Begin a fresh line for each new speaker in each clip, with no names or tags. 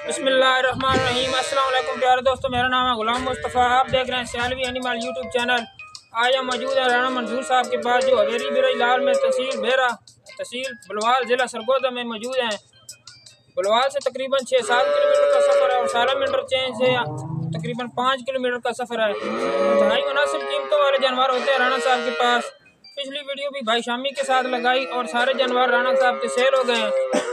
बिस्मिल्लाहिर्रहमानिर्रहीम। अस्सलाम वालेकुम प्यारे दोस्तों, मेरा नाम है गुलाम मुस्तफ़ा। आप देख रहे हैं सियालवी एनिमल यूट्यूब चैनल। आज हम मौजूद है राणा मंजूर साहब के पास, जो हवेली बिरई लाल में तहसील बेरा, तहसील बुलवाल, ज़िला सरगोदा में मौजूद हैं। बुलवाल से तकरीबन 6-7 किलोमीटर का सफ़र है और सालम इंटरचेंज से तकरीबन 5 किलोमीटर का सफ़र है। इंतहाई मुनासिब कीमतों वाले जानवर होते हैं राणा साहब के पास। पिछली वीडियो भी भाई शामी के साथ लगाई और सारे जानवर राणा साहब के सेल हो गए हैं,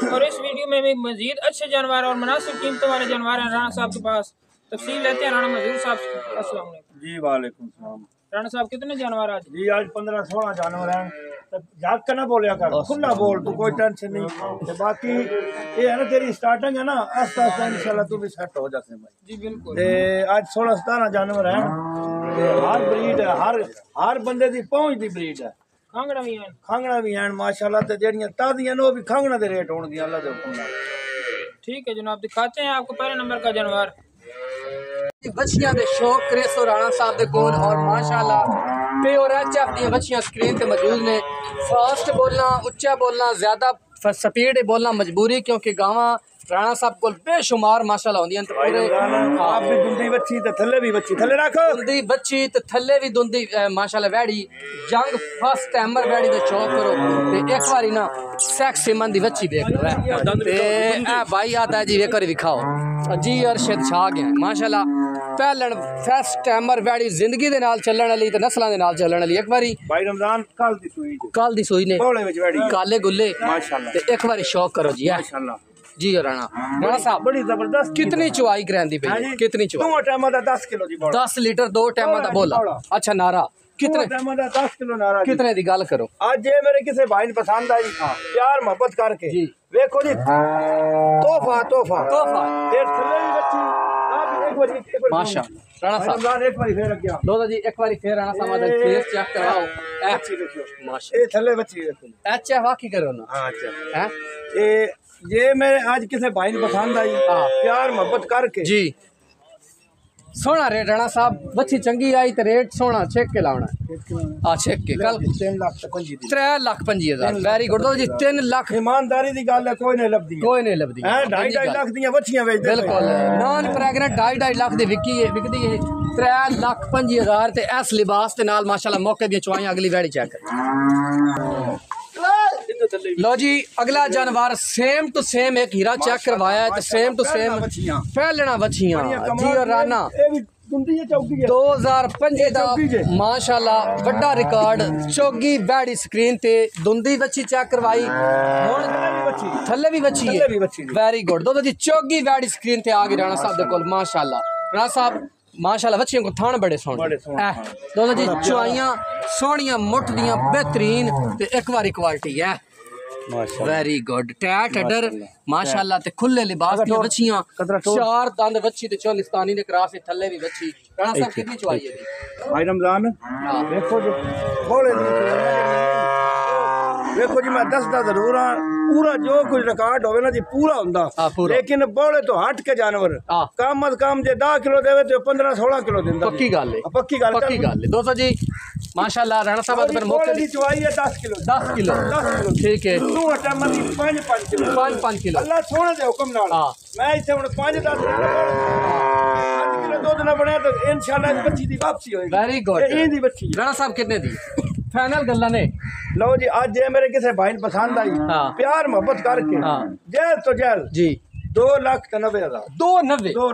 और इस वीडियो में भी मजीद अच्छे जानवर और मुनासिब कीमतों वाले जानवर हैं राणा साहब के पास। तफसील लेते हैं राणा मंजूर साहब से। अस्सलाम वालेकुम जी। वालेकुम सलाम। राणा साहब कितने जानवर आज? जी आज 15-16 जानवर हैं। जाग कर ना बोलिया कर, खुला बोल, तू कोई टेंशन नहीं। तो बाकी ये है ना, तेरी स्टार्टिंग है ना, आस्ता आस्ता इंशाल्लाह तू भी सेट हो जाते भाई। जी बिल्कुल। आज 16-17 जानवर हैं। हर ब्रीड है, हर बंदे की पहुंच दी ब्रीड है। खांगड़ा भी हैं माशाल्लाह। ते जेड़ियां तादियां ने वो भी खांगड़ा दे रेट होण दी अल्लाह दे हुक्म नाल। ठीक है जनाब, दिखाते हैं आपको पहले नंबर का जानवर।
बच्चियां दे शौक क्रेसो राणा साहब दे कोल, और माशाल्लाह प्योर एचएफ दी बच्चियां स्क्रीन ते मौजूद ने। फास्ट बोलना, उच्चा बोलना, ज्यादा स्पीड बोलना मजबूरी, क्योंकि गावां राणा साहब को बेशुमार माशाल्लाह होंदियां। ते पूरे आप भी दुंदी बच्ची ते थल्ले भी बच्ची, थल्ले रख दुंदी बच्ची ते थल्ले भी दुंदी माशाल्लाह वैड़ी जंग फर्स्ट टाइमर वैड़ी दे शौक करो ते एक बारी ना सेक्स सिमन दी बच्ची देख लो ते ए भाई आता जी एक बारी दिखाओ जी। अरशद छा गया माशाल्लाह। पहलन फर्स्ट टाइमर वैड़ी जिंदगी दे नाल चलण वाली ते नस्लां दे नाल चलण वाली। एक बारी भाई रमजान कल दी सूई ने बोले विच वैड़ी काले गुल्ले माशाल्लाह ते एक बारी शौक करो जी माशाल्लाह जी। राणा साहब बड़ी जबरदस्त। कितनी चुवाई करांदी पे? कितनी चुवाई? 2 टाइम दा 10 किलो जी। 10 लीटर 2 टाइम दा बोला। अच्छा नारा कितने टाइम दा 10 किलो नारा कितने दी गल करो। आज ये मेरे किसी भाई ने पसंद आई प्यार मोहब्बत करके जी, देखो जी तोहफा फिर थल्ले भी बच्ची आप एक बार माशाल्लाह। राणा साहब एक बार फिर गया लो जी, एक बार फिर राणा साहब दा फेस चेक कराओ। अच्छी देखियो माशाल्लाह, ये थल्ले बच्ची देखो अच्छा वाकई करो ना। हां अच्छा हैं ये मेरे आज किसी भाई ने पसंद आई प्यार मोहब्बत करके जी। सोना रेट राणा साहब बच्ची चंगी आई तो रेट सोना छेक के लाना छेक के कल 3,25,000 वेरी गुड जी। 3 लाख ईमानदारी दी गल है, कोई नहीं लभदी 2.5 लाख दी बच्चियां बेचदे बिल्कुल नॉन प्रेगनेंट 2.5 लाख दी विकदी है 3,25,000 ते इस लिबास के नाल माशाल्लाह मौके दी चुवाइयां। अगली वेड़ी चेक लो जी, अगला जानवर सेम टू सेम एक हीरा चेक करवाया है, तो सेम टू सेम फैलना बच्चियां जी। और राना 2005 दा माशाल्लाह बड़ा रिकॉर्ड चौगी बैडी स्क्रीन ते दुंदी बच्ची चेक करवाई, थल्ले भी बच्ची है वेरी गुड। दो जी चौगी बैडी स्क्रीन ते आ गई राणा साहब दे कोल माशाल्लाह। राणा साहब माशाल्लाह बच्चियों को थान बड़े सोहने दोनों जी, चुआइयां सोहनियां मुठ दियां बेहतरीन ते एक बारी क्वालिटी है वेरी गुड। टैट अडर माशाल्लाह ते खुले लिबास दी बच्चियां, 4 दंद बच्ची ते चोलिस्तानी ने क्रॉस से थल्ले भी बच्ची। राणा साहब कितनी चुआई है भाई रमजान? देखो जी बोले देखो जी, मैं दसदा जरूर हां पूरा जो कुछ रिकॉर्ड होवे ना जी पूरा हुंदा, लेकिन बोले तो हट के जानवर कम अज कम जे 10 किलो देवे तो 15-16 किलो दिंदा। पक्की गल है दोस्तों जी माशाल्लाह। राणा साहब पर मौके दी चुवाई है 10 किलो ठीक है। तू टाइम दी 5 किलो अल्लाह सोने दे हुक्म नाल मैं इथे हुन 5-10 किलो दूध ना बने तो इंशाल्लाह इस बच्ची दी वापसी होएगी। Very good. ए दी बच्ची राणा साहब कितने दी फाइनल गल्ला ने? लो जी आज ये मेरे किसी भाई ने पसंद आई प्यार मोहब्बत करके जेल तो जेल जी 2,90,000 2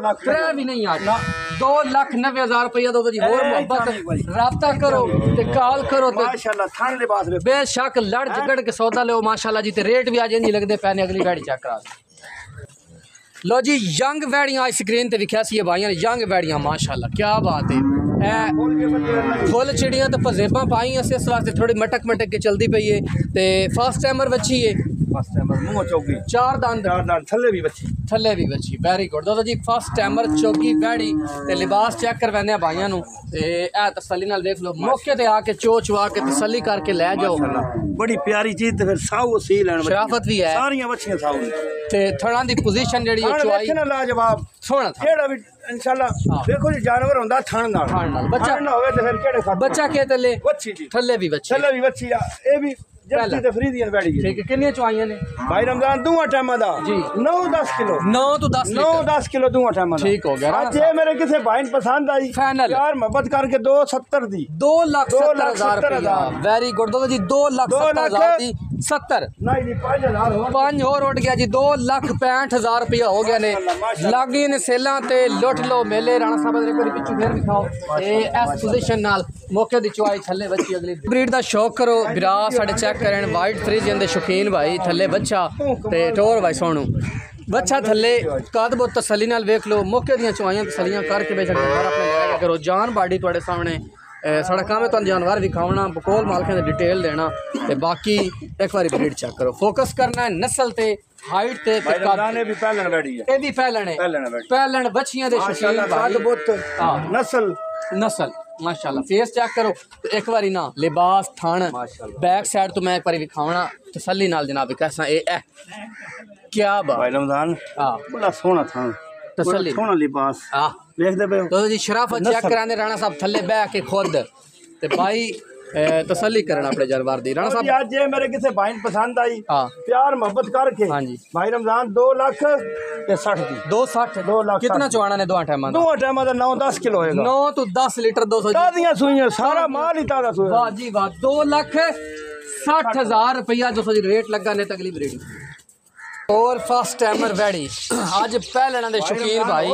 लाख भी नहीं आज 2,90,000 रुपया दो जी। और मोहब्बत राब्ता करो ते कॉल करो माशाल्लाह थान लिबास बेशक लड़ झगड़ के सौदा लो माशाल्लाह जी। ते रेट भी आज नहीं लगते पैने। अगली गाड़ी चेक करा लो जी, यंग वैड़ियां स्क्रीन ते विख्या सी भाइयों ने यंग वैड़ियां माशाल्लाह क्या बात है। फुल चिड़ियां तो पजेबा पाई इस वास्ते थोड़ी मटक के चलती पई है। ते फर्स्ट टाइमर बच्ची है, फर्स्ट टाइमर मुंह चौकी 4 दांत थल्ले भी बच्ची वेरी गुड। दोस्तों जी फर्स्ट टाइमर चौकी बैड़ी ते लिबास चेक करवाने भाइयों नु ते ए तसल्ली नाल देख लो मौके ते आके चुआ के तसल्ली करके ले जाओ। बड़ी प्यारी चीज ते फिर साऊ सी लैन शराफत भी है सारियां बच्चियां साऊ ते थणा दी पोजीशन जेडी चुआई लाजवाब सोहना था केड़ा भी इंशाल्लाह। देखो जी जानवर होंदा थान नाल बच्चा ना होवे ते फिर केड़े बच्चा के थल्ले बच्ची जी थल्ले भी बच्ची ए भी जर्सी ते फ्रीजियन बैठी है।
ठीक है, कितनी चवाइयां ने
भाई रमजान दूआ टाइम दा जी 9-10 किलो
9 तो 10
9-10 किलो दूआ टाइम दा।
ठीक हो गया।
आज ये मेरे किसे भाई पसंद आई
फाइनल
यार मोहब्बत करके 270 दी
2,70,000 रुपया। वेरी गुड दोस्तों जी 2,70,000 दी 70
नहीं जी 5,000
5 और उठ गया जी 2,65,000 रुपया हो गया ने। लागी ने सेलां ते लुट लो मेले राणा साहब दे कोई पिछू फिर दिखाओ ए एस पोजीशन नाल मौके दी चुआई थल्ले बच्ची अगली ब्रीड दा शौक करो बिरा साडे चेक करन वाइट फ्रीजियन दे शौकीन भाई थल्ले बच्चा ते टोर भाई सोनू बच्चा थल्ले कद बहुत तसल्ली नाल वेख लो मौके दियां चुआइयां तसल्लियां करके बेशक घर अपने ले करो जान बाड़ी तुहाडे सामने साढ़ा काम है तुहानू जानवर दिखाना बकोल मालकें दी डिटेल देना ते बाकी एक बारी ब्रीड चेक करो फोकस करना है नस्ल ते हाइट ते
भाई भी पहलन बैठी है
ए भी पहलन बच्चियां दे शौकीन भाई
बहुत नस्ल
माशाल्लाह फेस चेक करो तो एक बारी ना लिबास थान बैक साइड तो मैं एक बारी दिखावना तसल्ली नाल जनाब कैसा ए क्या बात
भाई रमजान
हां
बड़ा सोहना थान
तसल्ली
सोहना लिबास
हां
देखदे पे
तो जी शराफत चेक कराने राणा साहब थल्ले बैठ के खुद ते भाई तसल्ली करना अपने जानवर दी राणा साहब
आज ये मेरे किसे भाई पसंद आई
हां
प्यार मोहब्बत करके
हां जी
भाई रमजान 2,60,000 दी
2,60 कितना चवाना ने दो टाइम
दा 9-10 किलो होएगा
9 तो 10 लीटर 200
तादियां सुइयां सारा माल ही तादा सुइया
वाह जी वाह 2,60,000 रुपया 200 जी रेट लगा ने तगली ब्रीड और फर्स्ट टाइमर वैडी आज पहले दे शौकीन भाई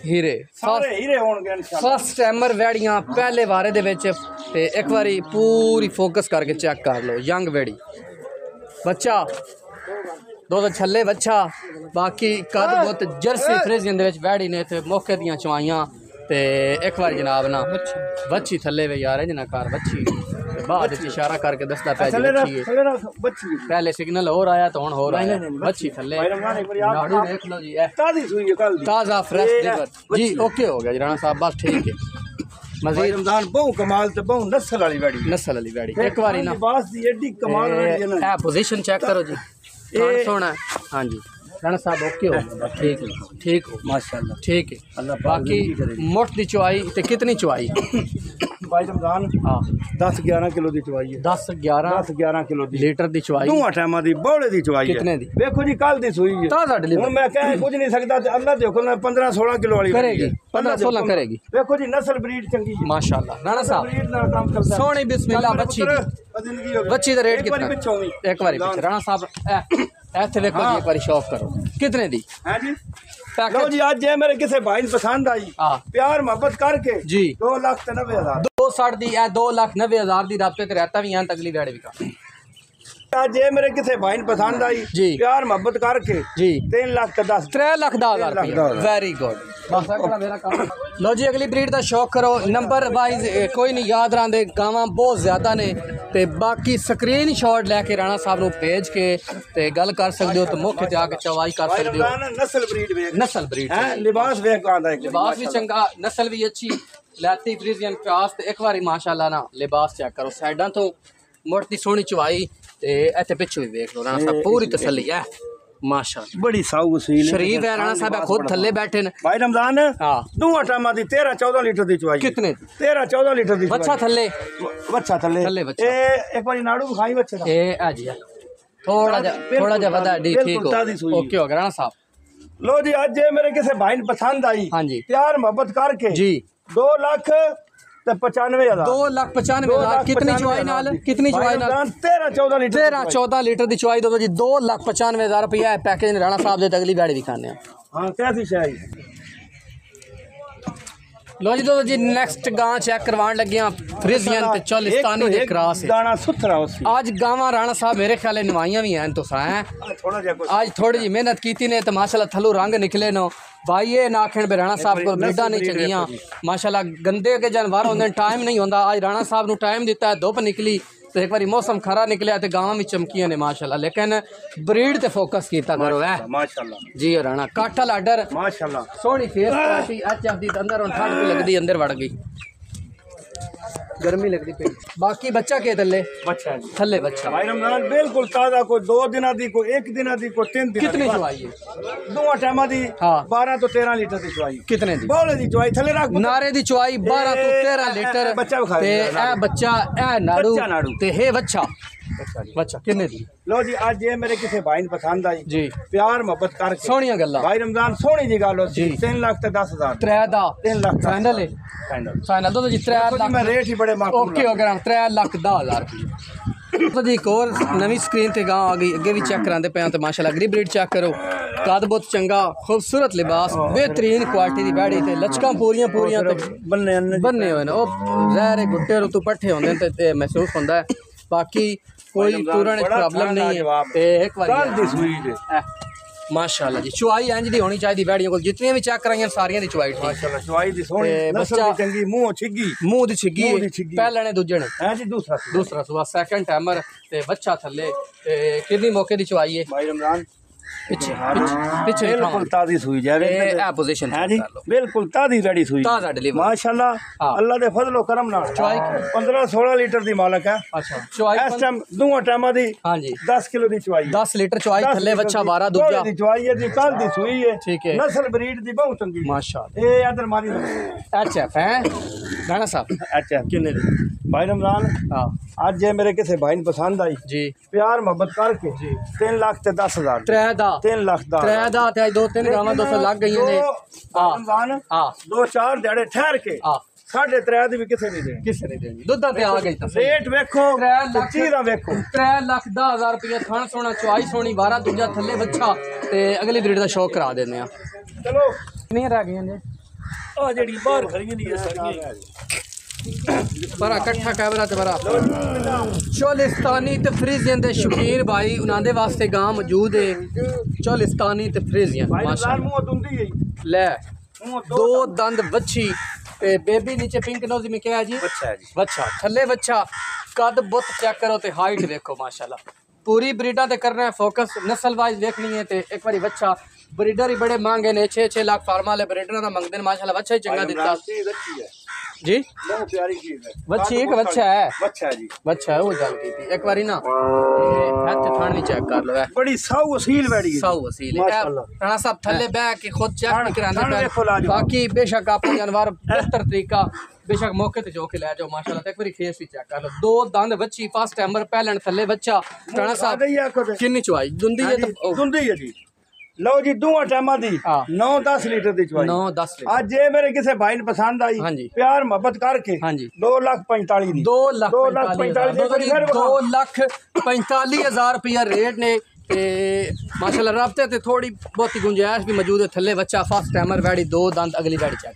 हीरे
सारे हीरे होणगे इंशाल्लाह
फर्स्ट टाइमर वैड़ियां पहले वारे दे विच ते एक बारी पूरी फोकस करके चेक कर लो यंग वैड़ी बच्चा दो छल्ले बच्चा बाकी कद बहुत जर्सी फ्रीजियन दे विच वैड़ी ने ते मौके दियां चवाइयां ते एक बार जनाब ना बच्ची थल्ले वे यार जना कार बच्ची बाद इशारा करके दसदा पे
बच्ची
पहले सिग्नल हो आया तो हुन हो रहा है बच्ची थल्ले नाड़ी देख लो जी
ताजी सुई है कल
ताजा फ्रेश लिवर जी ओके हो गया जी राणा साहब बस ठीक है
मजीद रमजान बहु कमाल ते बहु नस्ल वाली बैड़ी
एक बारी ना
बस दी एडी कमाल वाली है ना
ए पोजीशन चेक करो जी ये सोना हां जी राणा साहब ओके हो ठीक हो
माशाल्लाह
ठीक है अल्लाह बाकी मोट दी चुआई ते कितनी चुआई
भाई रमजान
हां
10-11 किलो दी चुआई है 10-11 किलो दी
लीटर दी चुआई
दूआ टाइम दी बौले दी चुआई है
कितने दी
देखो जी कल दी सुई है
ताजा डिलीवर
हुन मैं कह कुछ नहीं सकदा ते अल्लाह दे हुक्म 15-16 किलो वाली
करेगी 15-16 करेगी
देखो जी नस्ल ब्रीड चंगी है
माशाल्लाह राणा साहब
ब्रीड ना काम करदा
सोनी बिस्मिल्लाह बच्ची दा रेट कितना एक बारी पीछे राणा साहब ऐसे देखो जी एक बारी शॉप करो कितने दी
हां जी लो जी आज ये मेरे किसे भाई पसंद आई प्यार मोहब्बत करके
जी
2,90,000
260 दी 2,90,000 दी राब्ते ते रहता भी यहां तकली बैठ भी का
आज ये मेरे किसे भाई पसंद आई
जी
प्यार मोहब्बत करके
जी
3,10,000
वेरी गुड बस अगला मेरा काम लो जी अगली ब्रीड दा शौक करो नंबर वाइज कोई नहीं याद रहांदे गावां बहुत ज्यादा ने ते बाकी स्क्रीन शॉट लेके राणा साहब नु भेज के ते गल कर सकदे हो तो मौके ते आके चवाई कर सकदे हो नस्ल ब्रीड
है लिबास देख आंदा है
लिबास भी चंगा नस्ल भी अच्छी लाती फ्रीजियन प्यास ते एक बारी माशाल्लाह ना लिबास चेक करो साइडां तो मोटी सोहनी चवाई ते इत्थे पिछू भी देख लो राणा साहब पूरी तसल्ली है माशाल्लाह
बड़ी साऊ सील
शरीफ है राणा साहब खुद थल्ले बैठे ने
भाई रमजान
हां
दूआ टाइम दी 13-14 लीटर दी चवाई
कितने
13-14 लीटर दी
बच्चा थल्ले
ए एक बारी नाड़ू खाई बच्चे दा
ए आ जी थोड़ा जा वदा डी ठीक हो ओके हो राणा साहब
लो जी आज ये मेरे किसे भाई पसंद आई
हां जी
प्यार मोहब्बत करके
जी
2,95,000
2,95,000 कितनी चुआई नाल
13-14 लीटर
13-14 लीटर दी चुआई दो जी 2,95,000 रुपया है पैकेज राणा साहब दे अगली बैड़ी दिखाने
हां कैसी शाई
लो जी जी नेक्स्ट गां चेक करवाने लगे फ्रीजियन ते चालिस्तानी दे क्रॉस
दाना सुथरा उसी
आज गावां राणा साहब मेरे ख्याल नवाइयां भी हैं तो हैं आज थोड़ी जी मेहनत की ने तो माशाल्लाह थलू रंग निकले नो भाई ये ना आखण बे राणा साहब को ब्रीडां नहीं चंगियां माशाल्लाह गंदे के जानवर होंदे टाइम नहीं होंदा आज राणा साहब नु टाइम दिता है धुप निकली तो एक बारी मौसम खरा निकलिया तो गावां भी चमकियां ने माशाल्लाह लेकिन ब्रीड ते फोकस कीता करो है
माशाल्लाह
जी राणा काठा लाडर
माशाल्लाह
सोहनी फेस क्वालिटी एचएफ दी अंदर हुन ठंड भी लगदी अंदर वड़ गई गर्मी लगदी पे बाकी बच्चा के थल्ले बच्चा
भाई रमजान बिल्कुल ताजा को 2 दिन दी को 1 दिन दी को 3 दिन
कितनी चवाई है
दोवां टाइम दी
हां
12 तो 13 लीटर दी चवाई
कितने दी
बौले दी चवाई थल्ले रख
नारे दी चवाई 12 तो 13 लीटर
बच्चा
ते ए बच्चा ए नाड़ू ते हे बच्चा बच्चा किन्ने दी
लो जी आज ये मेरे किसी भाई ने पसंद आई
जी
प्यार मोहब्बत करके
सोहनियां गल्लां
भाई रमजान सोहनी जी गल
जी
3 लाख ते 10,000
3 दा
3 लाख
फाइनल है फाइनल तो जी 3 लाख
मैं रेट ही बड़े माकूल
ओके हो गया 3 लाख 10,000 तो जी एक और नवी स्क्रीन ते गां आ गई अगे भी चेक करांदे पे तो माशाल्लाह अगली ब्रीड चेक करो कद बहुत चंगा खूबसूरत लिबास बेहतरीन क्वालिटी दी बैड़ी ते लचकां पूरियां ते बन्ने हुए ने ओ ज़ाहिर गुट्टे तू पट्ठे होंदे ते महसूस होंदा है बाकी कोई पूरा प्रॉब्लम नहीं है ते एक बार माशाल्लाह जी चुआई इंज दी होनी चाहिए बैड़ियों को जितनी भी चेक कराइयां सारियां दी चुआई
माशाल्लाह चुआई दी सोहनी
बच्चा
चंगी मुंह
दी छिग्गी पहले ने दूजे ने
हां जी दूसरा
सुबह सेकंड टाइमर ते बच्चा थल्ले ते कितनी मौके दी चुआई है
भाई रमजान
पीछे
बिल्कुल ताजी सुई जावे
ए पोजीशन
है जी बिल्कुल ताजी रेडी सुई
ताजा डिलीवर
माशाल्लाह अल्लाह दे फजल और करम नाल
चुआई
15-16 लीटर दी मालक है
अच्छा चुआई
इस टाइम दोवां टाइमा दी
हां जी
10 किलो दी चुआई
10 लीटर चुआई थल्ले बच्चा 12 दूजा
दी चुआई है जी कल दी सुई है
ठीक है
नस्ल ब्रीड दी बहुत चंगी
माशाल्लाह
ए इधर मारी
एचएफ है राणा साहब
एचएफ
किन्ने दी
भाई रमजान
हां
आज ये मेरे किसी भाई ने पसंद आई
जी प्यार
मोहब्बत करके जी 3 लाख ते 10,000
3 दा
3 लाख दा
3 दा ते 2-3 गावां 200 लग गई ने
रमजान
हां
2-4 दिहाड़े ठहर के
हां
3.5 दी भी किसे नहीं देनी
दुद्धा ते आ गई
रेट वेखो
3 लाख
चीरा वेखो
3 लाख 10,000 रुपया थान सोना चुआई सोनी 12 दूजा थल्ले बच्चा ते अगली ब्रीड दा शौक करा देने आ
चलो
कितनी रह गई ने
आ जेड़ी बाहर खड़ियां नी सारियां
बड़ा कट्ठा कैमरा ते बड़ा चोलिस्तानी ते फ्रीजियन दे शौकीन भाई उन्हां दे वास्ते गां मौजूद है चोलिस्तानी ते फ्रीजियन माशाल्लाह ले 2 दंद बच्ची ते बेबी नीचे पिंक नोज में क्या है जी बच्चा थल्ले बच्चा कद बुत चेक करो ते हाइट देखो माशाल्लाह पूरी ब्रीडा ते करना है फोकस नस्ल वाइज देखनी है ते एक बारी बच्चा ब्रीडर ही बड़े मांगे ने 6-6 लाख फार्मा वाले ब्रीडर दा मंगदे ने माशाल्लाह बच्चा ही चंगा दिता जी
बहुत प्यारी चीज है
बच्ची एक बच्चा है
जी
बच्चा है वो गल की थी एक बारी ना हाथ थान भी चेक कर लो
बड़ी साऊ असील बैठी
साऊ असील है राणा साहब थल्ले बैठ के खुद चेक नहीं करांदे बाकी बेशक आप जानवर बेहतर तरीका बेशक मौके ते जो के ले जाओ माशाल्लाह एक बारी फेस भी चेक कर लो 2 दंद बच्ची फर्स्ट टाइमर पहले थल्ले बच्चा राणा साहब कितनी चुआई दुंदी है तो
दुंदी है जी लो जी दोवां टाइमा दी 9-10 लीटर दी चुआई
9-10 लीटर
आज ये मेरे किसी भाई ने पसंद आई
हाँ जी
प्यार मोहब्बत करके
हाँ जी
2,45,000 दी
2,45,000 रुपया रेट ने ते माशाल्लाह राब्ते ते थोड़ी बहुत गुंजाइश भी मौजूद है थल्ले बच्चा फर्स्ट टाइमर बैठी 2 दंद अगली बैठी चेक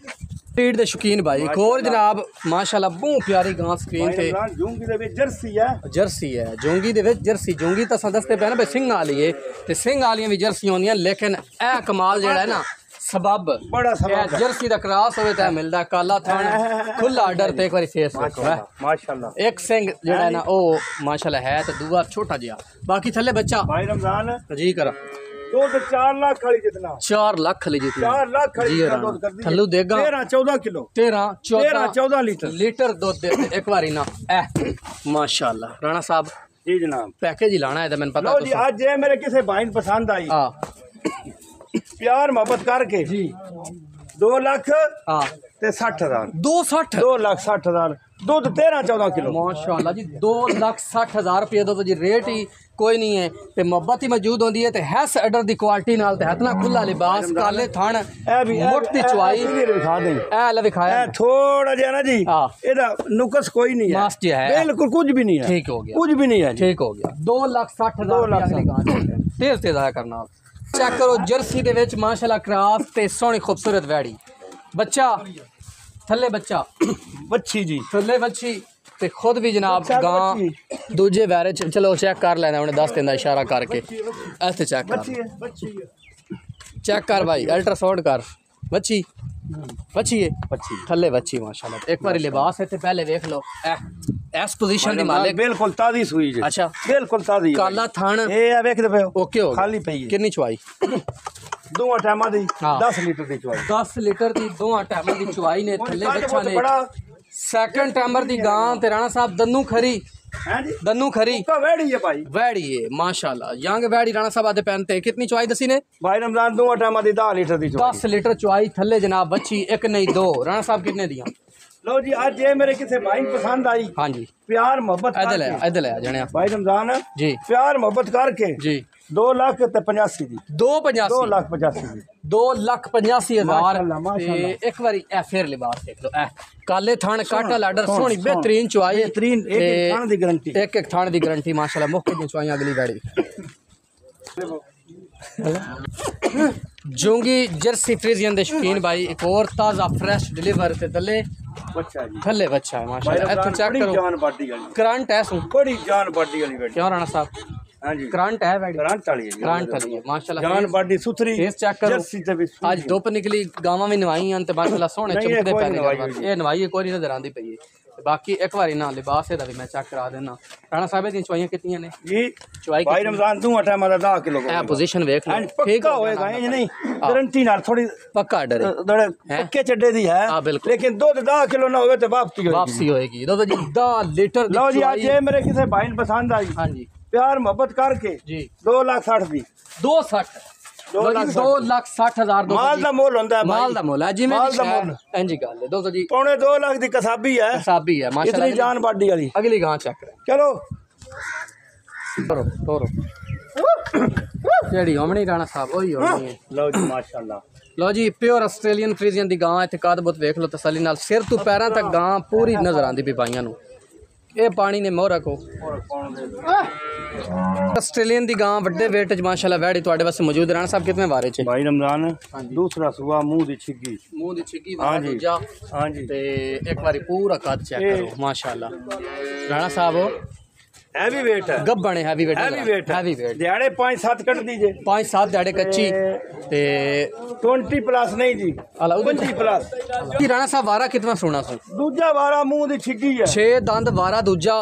ब्रीड दे शौकीन भाई एक और जनाब माशाल्लाह बहुत प्यारी गां स्क्रीन ते
जूंगी दे विच जर्सी है
जूंगी दे विच जर्सी जूंगी तां दसते पे ना भाई सिंह वाली है ते सिंह वालियां भी जर्सी होंदियां लेकिन ए कमाल जेड़ा है ना सबब
बड़ा सबब
जर्सी दा क्रॉस होवे ता मिलदा काला थान खुला आर्डर ते एक बारी फेस देखो है
माशाल्लाह
एक सिंह जेड़ा है ना ओ माशाल्लाह है ते दूआ छोटा जिहा बाकी थल्ले बच्चा
भाई रमजान
जी करा
2 से 4 लाख खड़ी जितना
4 लाख खली जितना
4 लाख खड़ी जितना
थल्लू देगा
13-14 किलो
13-14
लीटर
दूध दे एक बारी ना माशाल्लाह राणा साहब
जी जनाब
पैकेज ही लाना है तो मैंने पता
लो जी आज ये मेरे किसी भाई ने पसंद आई प्यार मोहब्बत करके जी 2 लाख ते 60,000 2,60,000 दूध 13-14 किलो
माशाल्लाह जी 2,60,000 रुपये दो जी रेट ही कोई नहीं है ते मोहब्बत ही मौजूद होंदी है ते हैस अडर दी क्वालिटी नाल ते इतना खुला लिबास काले थान मोटी चुआई
दिखा दें
ए ले दिखाया
थोड़ा जिहा ना जी एदा नुक्स कोई नहीं है
मास्ट है
बिल्कुल कुछ भी नहीं है
ठीक हो गया
कुछ भी नहीं है
ठीक हो गया 2,60,000 तेज तेज आया करना चेक करो जर्सी दे विच माशाल्लाह क्रॉस ते सोहनी खूबसूरत वैड़ी बच्चा थल्ले बच्चा
बच्ची जी
थल्ले बच्ची ते खुद भी जनाब गां दूजे वैरे चलो चेक कर लेना उन्हें 10 दिन का इशारा करके ऐसे चेक कर चेक कर भाई अल्ट्रासाउंड कर बच्ची बच्ची है थल्ले बच्ची माशाल्लाह एक बार लिबास है ते पहले देख लो एस पोजीशन दी मालिक
बिल्कुल ताजी सुई जी
अच्छा
बिल्कुल ताजी
काला थान
ए देख दे
ओके हो
खाली पई है
कितनी चुआई
2 टाइमा दी 10 लीटर दी चुआई
10 लीटर दी 2 टाइमा दी चुआई ने थल्ले बच्चा ने सेकंड टाइमर दी गां ते राणा साहब दन्नू खरी
हैं जी
दन्नू खरी
का वैड़ी है भाई
वैड़ी है माशाल्लाह यंग वैड़ी राणा साहब आदे पहनते कितनी चुआई दसी ने
भाई रमजान 2 टाइमा दी 10 लीटर दी चुआई
10 लीटर चुआई थल्ले जनाब बच्ची एक नहीं 2 राणा साहब कितने दियां
लो जी आज ये मेरे किसी भाई को पसंद आई।
हाँ जी
प्यार मोहब्बत
इधर ले जाने
भाई रमजान
जी
प्यार मोहब्बत करके
जी
2,85,000 दी
2,85,000 2,85,000 एक बारी ए फिर लिबास देख लो ए काले थान काटा लाडर सोहनी बेहतरीन चुआई
बेहतरीन एक थान दी गारंटी
एक थान दी गारंटी माशाल्लाह मुख्य दी चुआई अगली गाड़ी जोंगी जर्सी फ्रीजियन दे शौकीन भाई एक और ताजा फ्रेश डिलीवर ते थल्ले थल्ले बच्चा है माशाल्लाह इथों चेक करो
जान बाडी वाली
करंट है सु
बड़ी जान बाडी वाली बेटी
क्यों राणा साहब
हां जी
करंट है बेटी
करंट वाली है
करंट वाली है माशाल्लाह
जान बाडी सुथरी
फेस चेक करो
जर्सी ते भी
आज धुप निकली गावां में नवाई हैं ते माशाल्लाह सोहने चमकदे पैरे ये नवाई कोई नहीं नजर आंदी पई है बाकी एक बारी ना लिबास दा भी मैं चेक करा देना राणा साहब दी चुआइयां कितनी ने
जी
चुआई
भाई रमजान तू अठा मारा 10 किलो
ए पोजीशन देख लो
ठीक होएगा ये नहीं गारंटी नाल थोड़ी
पक्का डर
पक्के चड्डे दी है लेकिन दूध 10 किलो ना होवे तो वापसी होएगी
दूध जी 10 लीटर
लो जी आज ये मेरे किसी भाई ने पसंद आई
हां जी
प्यार मोहब्बत करके
जी
2,60,000 दी
2,60,000
माल दा मोल होंदा है
माल दा मोल है जी मैं
माल दा मोल
इंजी गल है दोस्तों जी
पौने 2 लाख दी कसाबी है माशाल्लाह इतनी जान बाडी वाली
अगली गां चेक करें
चलो
तोरो जेड़ी होमनी राणा साहब वही होनी है
लो जी माशाल्लाह
लो जी प्योर ऑस्ट्रेलियन फ्रीजियन दी गां इत्थे कादबत देख लो तसल्ली नाल सिर तो पैरां तक गां पूरी नजर आंदी पई भाईयां नु ये पानी ने मोह रखो ऑस्ट्रेलियन दी गां वड्डे वेट च माशाल्लाह वैड़ी तुहाडे वास्ते मौजूद राणा साहब कितने बारे च
भाई रमजान दूसरा सुआ मुंह दी छिग्गी
हां जी ते एक बारी पूरा कद चेक करो माशाल्लाह राणा साहब
हैवी वेट है
गब्बन हैवी वेट
दिहाड़े 5-7 कट दीजिए
5-7 दिहाड़े कच्ची ते
20 प्लस नहीं जी 25 प्लस
की राणा साहब वारा कितना सोना सो
दूजा वारा मुंह दी छिग्गी है
6 दंद वारा दूजा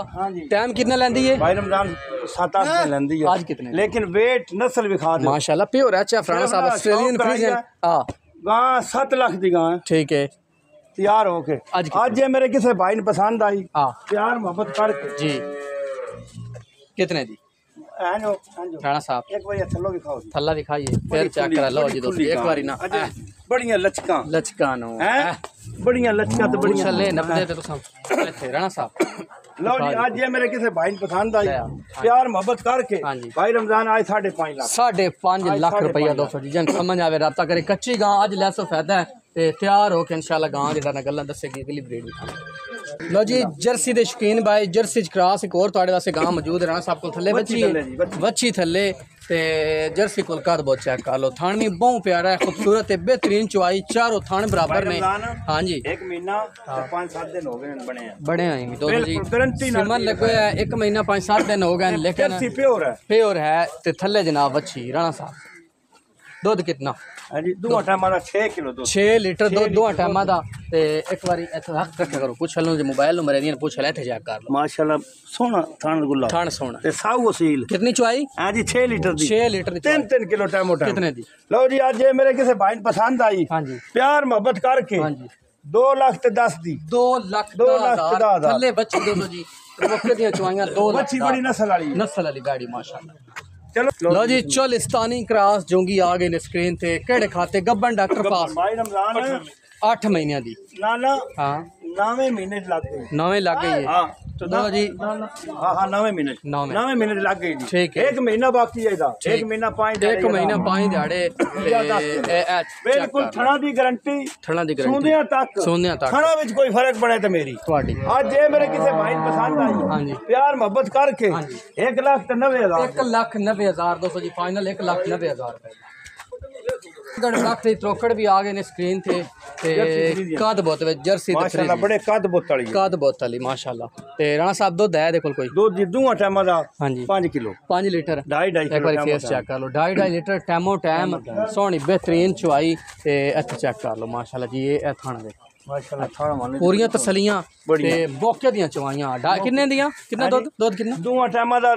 टाइम कितना लेंदी है
भाई रमजान 7-8 दिन लेंदी है
आज कितने
लेकिन वेट नस्ल विखा दे
माशाल्लाह प्योर है राणा साहब ऑस्ट्रेलियन फ्रीजियन हां
गां 7 लाख दी गां
ठीक है
तैयार होके आज ये मेरे किसी भाई ने पसंद आई
हां
प्यार मोहब्बत करके
जी कितने जी राणा साहब
एक बार थल्लो दिखाओ
थल्ला दिखाइए फिर चेक करा लो जी दोस्तों एक बारी ना
बड़ियां लचका
नो
बड़ियां लचका तो बड़ियां
चले 90 ते तुम इथे राणा साहब
लो जी आज ये मेरे किसी भाई ने पसंद आई प्यार मोहब्बत करके भाई रमजान आज 5.5 लाख
5.5 लाख रुपया दोस्तों जी जन समझ आवे राब्ता करे कच्ची गां आज लैसो फायदा है ते तैयार होके इंशाल्लाह गां जेड़ा ना गल्लां दसेगी अगली ब्रीड दिखाने लो जी जर्सी दे शौकीन भाई जर्सी च क्रॉस एक और तुहाडे वास्ते गां मौजूद है राणा साहब को थल्ले बच्ची थल्ले ते जर्सी कोल कद बहुत चेक कर लो थान भी बहुत प्यारा है खूबसूरत है बेहतरीन चुआई चारों थान बराबर में हां जी
1 महीना 5-7 दिन हो गए
बने हैं तो जी सिमन लगे है 1 महीना 5-7 दिन हो गए लेकिन प्योर है ते थल्ले जनाब बच्ची राणा साहब दूध कितना
हां जी 2 टाइम दा 6 किलो दूध
6 लीटर दूध 2 टाइम दा ते एक बारी इथे हक रखा करो पूछ लो जे मोबाइल नंबर है पूछ ले इथे चेक कर लो
माशाल्लाह सोना थान गुल्ला
थान सोना
ते साऊ वसील
कितनी चुआई
हां जी 6 लीटर दी
6 लीटर दी
3 किलो टमाटर
कितने दी
लो जी आज ये मेरे किसी भाई ने पसंद आई
हां जी
प्यार मोहब्बत करके हां जी 2 लाख ते 10 दी
2 लाख 10 थल्ले बच्ची दोस्तों जी मौके दी चुआइयां 2 लाख
बच्ची बड़ी नस्ल वाली
गाड़ी माशाल्लाह
चलो
लो जी चोलिस्तानी क्रॉस जोंगी आ गए ने स्क्रीन ते केड़े खाते गब्बन डॉक्टर पास
भाई रमजान
8 महीने दी
ना
हां
9वें महीने लग गई
9वें लग गई है
हां
तो दो जी
हां 9वें महीने 9वें महीने लग गई जी
ठीक है
1 महीना बाकी है इदा 1 महीना 5
1 महीना 5 दिहाड़े
बिल्कुल थणा दी गारंटी सोंदियां तक थणा विच कोई फर्क पड़े तो मेरी
ਤੁਹਾਡੀ
आज ये मेरे किसी भाई पसंद आई
हां जी
प्यार मोहब्बत करके 1,90,000
1,90,000 दोस्तों जी फाइनल 1,90,000 रुपए गड़ लाख दी त्रोकड़ भी आ गए ने स्क्रीन थे कद बहुत जर्सी
माशाल्लाह बड़े कद
बहुत वाली माशाल्लाह ते राणा साहब दूध है देखो कोई
दूध दूआ टाइम दा हां जी 5 किलो
5 लीटर
2.5
एक बार फेस चेक कर लो 2.5 लीटर टाइमो टाइम सोहनी बेहतरीन चुआई ते इत्थे चेक कर लो माशाल्लाह जी ये थाना देखो
माशाल्लाह थाना वाले
पूरियां तसलियां ते मौके दियां चुआइयां कितने दियां कितना दूध कितना
दूआ टाइम दा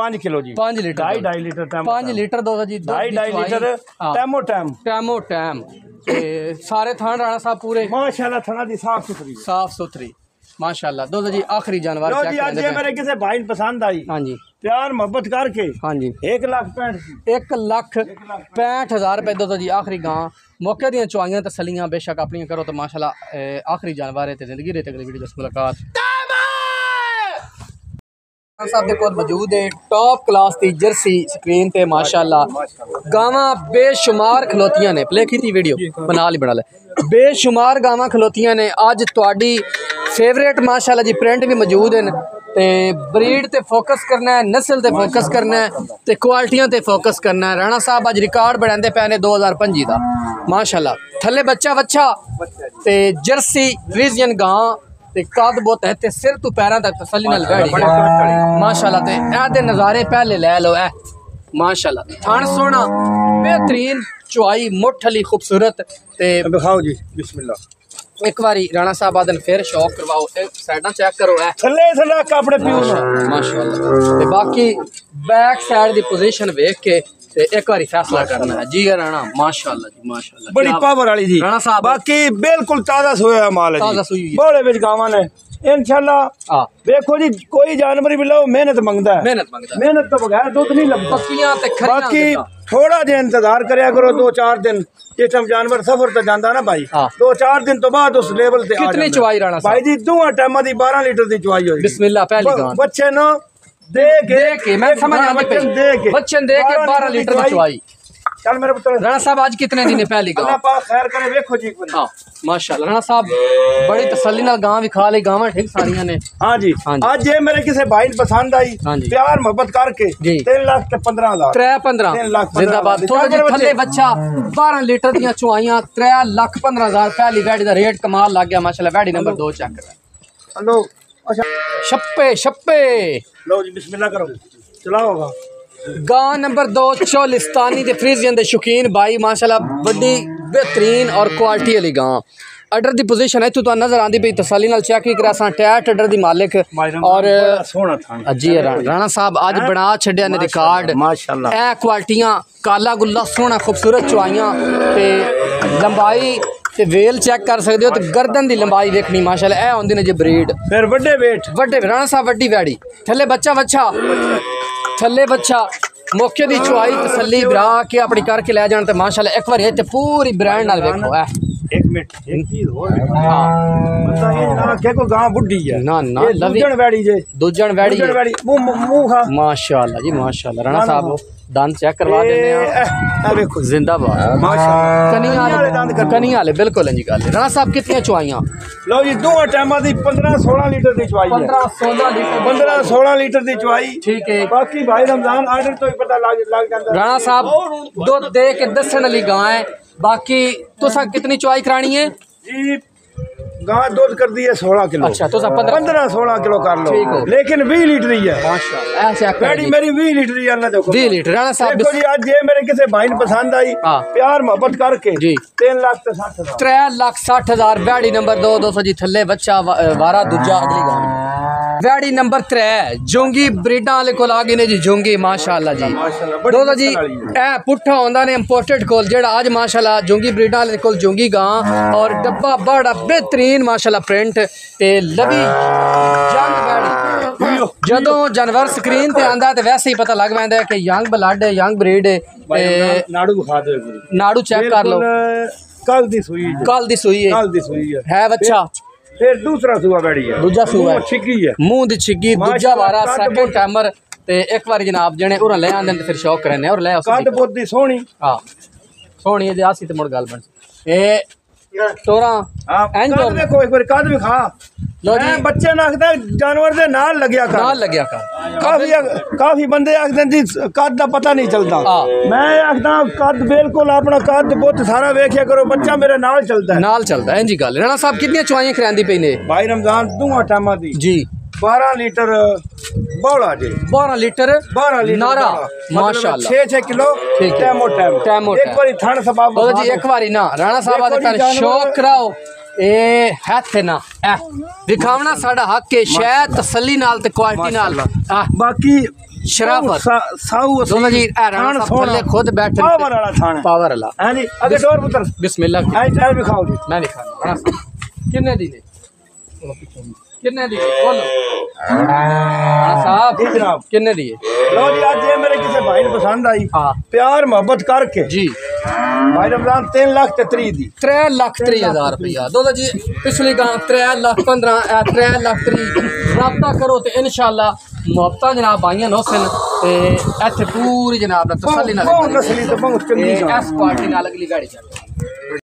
5 किलो जी
5 लीटर
2.5 लीटर टाइम
5 लीटर दूध जी
2.5 लीटर टाइमो टाइम
ते सारे थान राणा साहब पूरे
माशाल्लाह थाना दी साफ सुथरी
माशाल्लाह। दोस्तों जी आखिरी जानवर
लो जी, आज ये मेरे किसी भाई पसंद आई,
हाँ जी,
प्यार मोहब्बत करके,
हाँ जी,
1,65,000
रुपए। दोस्तों जी आखिरी गां मौके दी चुआइयां तसलियां बेशक अपनी करो तो माशाल्लाह आखिरी जानवर है ते जिंदगी रहते अगली वीडियो से मुलाकात साहब दे कोल मौजूद है टॉप क्लास दी जर्सी स्क्रीन पे माशाल्लाह गावां बेशुमार खलोतियां ने प्ले की वीडियो बना ले बेशुमार गावां खलोतियां ने अज तुहाडी फेवरेट माशाल्लाह जी प्रिंट भी मौजूद हैं ते ब्रीड ते फोकस करना है, नस्ल ते फोकस करना है ते क्वालिटियां ते फोकस करना है। राणा साहब अज रिकॉर्ड बनाते पे ने 2025 का माशाल्लाह। थले बच्चा बच्चा ते जर्सी फ्रीजियन गां ते कद बहुत है ते सिर तू पैरों तक तसल्ली नाल बैठी माशाल्लाह। ते ए नज़ारे पहले ले लो ए माशाल्लाह। थान सोना बेहतरीन चुआई मुठ अली खूबसूरत ते
दिखाओ जी बिस्मिल्लाह।
एक बारी राणा साहब आदन फिर शौक करवाओ साइडा चेक करो है
थल्ले थल्ले कपड़े पियो
माशाल्लाह। ते बाकी बैक साइड दी पोजीशन देख के ते एक बारी फैसला करना है जी राणा माशाल्लाह जी माशाल्लाह।
बड़ी पावर वाली जी
राणा साहब
बाकी बिल्कुल ताजा सोया माल है
ताजा सोई
बोले विच गावां ने इंशाल्लाह। देखो जी कोई जानवर भी लो मेहनत मंगदा है, मेहनत तो बगैर दूध नहीं लगता।
पक्कियां ते
बाकी थोड़ा जे इंतजार करया करो 2-4 दिन जिस टाइम जानवर सफर तो जाता ना भाई 2-4 दिन तो बाद उस लेवल ते
कितनी चुवाई राणा
भाई जी दोवां टाइमां दी 12 लीटर दी चुवाई होई
बिस्मिल्लाह। पहली गां
बच्चे न दे के मैं समझ आ गई
बच्चन दे के 12 लीटर दी चुवाई।
चल मेरे पुत्र
राणा साहब आज कितने दिन पहली गां
अल्लाह पाक खैर करे देखो जी
हां माशाल्लाह। राणा साहब बड़ी तसल्ली नाल गां भी खा ली गावां ठीक सारियां ने
हां जी। आज ये मेरे किसी भाई पसंद आई प्यार मोहब्बत करके 3,15,000
3-15 जिंदाबाद। थोड़ा जे थल्ले बच्चा 12 लीटर दी चुआइयां 3,15,000 पहली वैडी दा रेट कमाल लग गया माशाल्लाह। वैडी नंबर 2 चेक कर
हेलो अच्छा
छप्पे
लो जी बिस्मिल्लाह करो चलाओगा।
गां नंबर 2 चोलिस्तानी दे फ्रीजियन दे शौकीन भाई माशाल्लाह बड़ी बेहतरीन और क्वालिटी वाली गां। अडर दी पोजीशन है तो नजर आंदी पई तसल्ली नाल चेक भी करा सा टैट अडर दी मालिक और
सोना था
जी राणा साहब आज बना छड्या ने रिकॉर्ड माशाल्लाह। ए क्वालिटियां काला गुल्ला सोना खूबसूरत चुआइयां ते लंबाई ते वेल चेक कर सकते हो तो गर्दन दी लंबाई देखनी माशाल्लाह। ए होंदी ने जे ब्रीड
फिर वड्डे वेट
वड्डे राणा साहब वड्डी वैड़ी थल्ले बच्चा थल्ले बच्चा मौके दी चुआई तसल्ली बरा के अपनी करके ले जान ते माशाल्लाह। एक बार ते पूरी ब्रांड नाल देखो है।
एक मिनट एक चीज और पता ये ना के को गां बुड्ढी है
ना ना
दूजन वैड़ी जे
दूजन वैड़ी
मुंह खा
माशाल्लाह जी माशाल्लाह। राणा साहब दांत चेक करवा देने आ देखो जिंदाबाद माशाल्लाह। कनी वाले बिल्कुल जी गल। राणा साहब कितनी चुआइयां
लो जी दो टाइमां दी 15-16 लीटर दी चुआई है 15-16 लीटर दी चुआई ठीक है। बाकी भाई रमजान आर्डर तो ही पता लग जाता।
राणा साहब दूध दे के दसन वाली गां है। बाकी तुसा कितनी चुआई करानी है
जी गां दूध कर दी है 16 किलो।
अच्छा तो
15-16 किलो कर लो लेकिन 20 लीटर ही है
माशाल्लाह। ऐसे
मेरी 20 लीटर ही अल्लाह देखो
20 लीटर। राणा साहब
देखो जी आज ये मेरे किसी भाई ने पसंद आई प्यार मोहब्बत करके जी
3,60,000 वैडी नंबर 2 200 जी थल्ले बच्चा वारा दूजा अगली गां वैडी नंबर 3 जोंगी ब्रीडा वाले कोल आ गए ने जी जोंगी माशाल्लाह जी। दोस्तों जी ए पुट्ठा होंदा ने इंपोर्टेड कोल जेड़ा आज माशाल्लाह जोंगी ब्रीडा वाले कोल जोंगी गां और डब्बा बड़ा बेहतरीन माशाल्लाह प्रिंट ते लवी यंग वैडी जदों जानवर स्क्रीन ते आंदा ते वैसे ही पता लग पैंदा है कि यंग ब्लड है यंग ब्रीड है ते
नाड़ू दिखा दो
नाड़ू चेक कर लो
कल दी सुई है
बच्चा
फिर दूसरा सुआ बैठी है
दूजा सुआ है
छिग्गी है
मुंह दी छिग्गी दूजा वारा सेकंड टाइमर ते एक बार जनाब जने उरा ले आंदे फिर शौक करने और ले
कद बोदी सोहनी
हां सोहनी दे आसी ते मुड़ गल बन ए तोरा एंड
देखो एक बार कद भी खा लो जी बच्चे नाखदा जानवर दे नाल लगया कर काफी बंदे आखदे जी कद दा पता नहीं चलता मैं आखदा कद बिल्कुल अपना कद बहुत सारा वेखिया करो बच्चा मेरे नाल चलता है
इंजी गल। राणा साहब कितनी चुआइयां करांदी पई ने
भाई रमजान दूआ टाइमां दी जी 12 लीटर बौला जी 12 लीटर नारा माशाल्लाह 6 किलो टाइम एक बारी थन सबाब
जी एक बारी ना राणा साहब आदे पर शौक कराओ ए हाथ ना दिखावना साडा हक है शायद तसल्ली नाल ते क्वालिटी नाल
बाकी
शराफत
साऊ
दोनों जी राणा साहब थल्ले खुद बैठे
पावर वाला थान
पावर वाला
हां जी अगे डोर पुत्र बिस्मिल्लाह आई चाय भी खाओ जी
मैं नहीं खाना राणा साहब कितने दी ने किन्ने दी बोलो साहब
जी जनाब
किन्ने दी
लो जी आज ये मेरे किसी भाई ने पसंद आई
हाँ
प्यार मोहब्बत करके
जी
भाई रमजान 3,30,000 दी
3,30,000 रुपया दो जी पिछली गां 3,15,000 3,30,000 रब्ता करो तो इंशाल्लाह मुहब्बत जनाब भाइयां नोसन ते इत्थे पूरी जनाब तसल्ली नाल
नस्ली तो बहुत चंगी
एस पार्टी नाल अगली गाड़ी चल